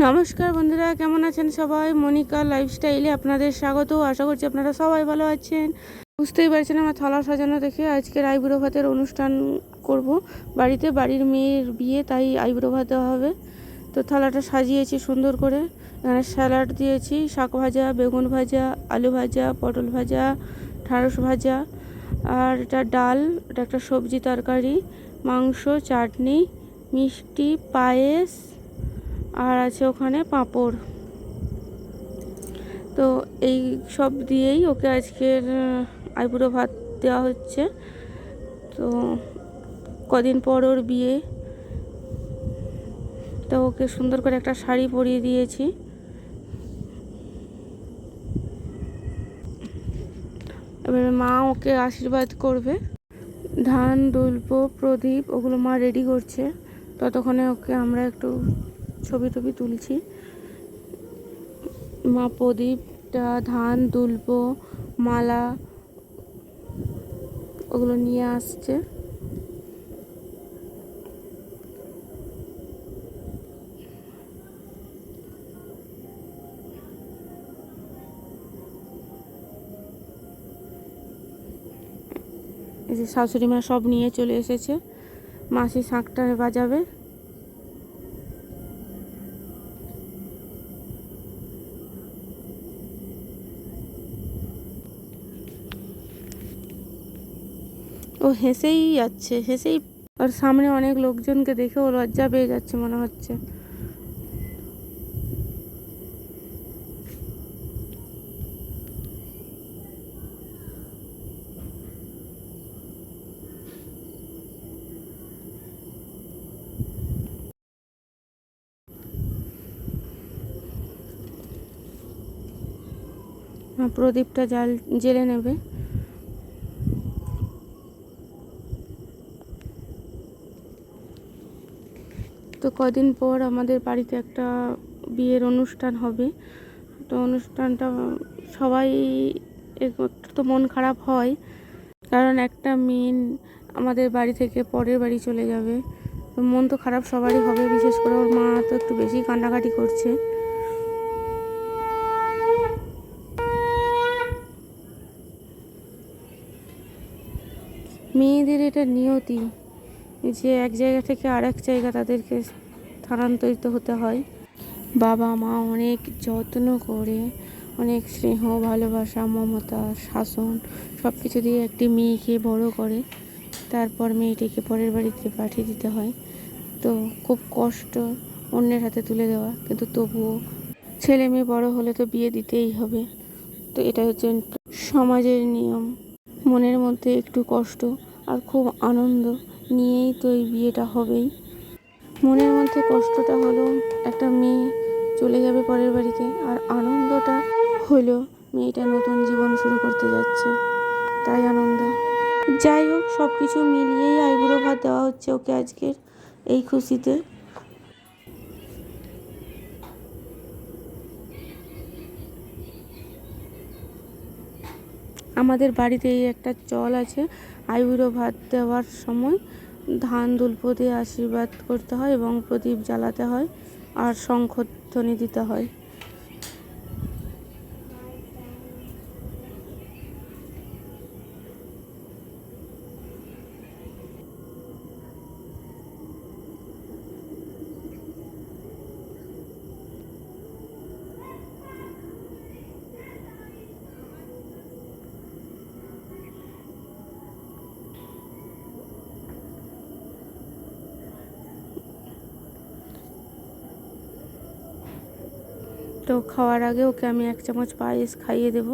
নমস্কার বন্ধুরা, কেমন আছেন সবাই? মনিকা লাইফস্টাইলে আপনাদের স্বাগত। আশা করছি আপনারা সবাই ভালো আছেন। বুঝতেই পারছেন আমার থালা সাজানো দেখে আজকের আইবুড়ো ভাতের অনুষ্ঠান করব বাড়িতে। বাড়ির মেয়ের বিয়ে, তাই আইবুড়ো ভাত দেওয়া হবে। তো থালাটা সাজিয়েছি সুন্দর করে। এখানে স্যালাড দিয়েছি, শাক ভাজা, বেগুন ভাজা, আলু ভাজা, পটল ভাজা, ঢ্যাঁড়স ভাজা, আর এটা ডাল, এটা একটা সবজি তরকারি, মাংস, চাটনি, মিষ্টি, পায়েস, আর আছে ওখানে পাঁপড়। তো এই সব দিয়েই ওকে আজকের আইবুড়ো ভাত দেওয়া হচ্ছে। তো কদিন পর ওর বিয়ে, তো ওকে সুন্দর করে একটা শাড়ি পরিয়ে দিয়েছি। এবার মা ওকে আশীর্বাদ করবে। ধান দুলবো, প্রদীপ, ওগুলো মা রেডি করছে। ততক্ষণে ওকে আমরা একটু ছবি টবি তুলছি। মা প্রদীপটা, ধান দুলবো, মালা, ওগুলো নিয়ে আসছে। এই যে শাশুড়ি মা সব নিয়ে চলে এসেছে। মাসি শাঁখটা বাজাবে। ও হেসেই যাচ্ছে, হেসেই। আর সামনে অনেক লোকজনকে দেখে ও লজ্জা পেয়ে যাচ্ছে মনে হচ্ছে। প্রদীপটা জেলে নেবে। তো কদিন পর আমাদের বাড়িতে একটা বিয়ের অনুষ্ঠান হবে। তো অনুষ্ঠানটা সবাই একটু তো মন খারাপ হয়, কারণ একটা মেয়ে আমাদের বাড়ি থেকে পরের বাড়ি চলে যাবে। তো মন তো খারাপ সবারই হবে, বিশেষ করে ওর মা তো একটু বেশি কান্নাকাটি করছে। মেয়েদের এটা নিয়তি যে এক জায়গা থেকে আরেক জায়গা তাদেরকে স্থানান্তরিত হতে হয়। বাবা মা অনেক যত্ন করে, অনেক স্নেহ, ভালোবাসা, মমতা, শাসন সব কিছু দিয়ে একটি মেয়েকে বড় করে তারপর মেয়েটিকে পরের বাড়িতে পাঠিয়ে দিতে হয়। তো খুব কষ্ট অন্যের হাতে তুলে দেওয়া, কিন্তু তবুও ছেলে মেয়ে বড় হলে তো বিয়ে দিতেই হবে। তো এটা হচ্ছে সমাজের নিয়ম। মনের মধ্যে একটু কষ্ট আর খুব আনন্দ নিয়েই তো এই বিয়েটা হবেই। মনের মধ্যে কষ্টটা হলো একটা মেয়ে চলে যাবে পরের বাড়িতে, আর আনন্দটা হলো মেয়েটা নতুন জীবন শুরু করতে যাচ্ছে, তাই আনন্দ। যাই হোক, সব কিছু মিলিয়েই আইবুড়ো ভাত দেওয়া হচ্ছে ওকে আজকের এই খুশিতে। আমাদের বাড়িতে এই একটা চল আছে, আইবুড়ো ভাত দেওয়ার সময় ধান দুলপো দিয়ে আশীর্বাদ করতে হয় এবং প্রদীপ জ্বালাতে হয় আর শঙ্খধ্বনি দিতে হয়। তো খাওয়ার আগে ওকে আমি 1 চামচ পায়েস খাইয়ে দেব।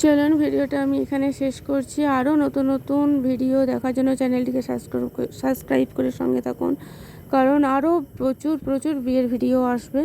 চলুন ভিডিওটা আমি এখানে শেষ করছি। আরও নতুন নতুন ভিডিও দেখার জন্য চ্যানেলটিকে সাবস্ক্রাইব করে সঙ্গে থাকুন, কারণ আরও প্রচুর প্রচুর বিয়ের ভিডিও আসবে।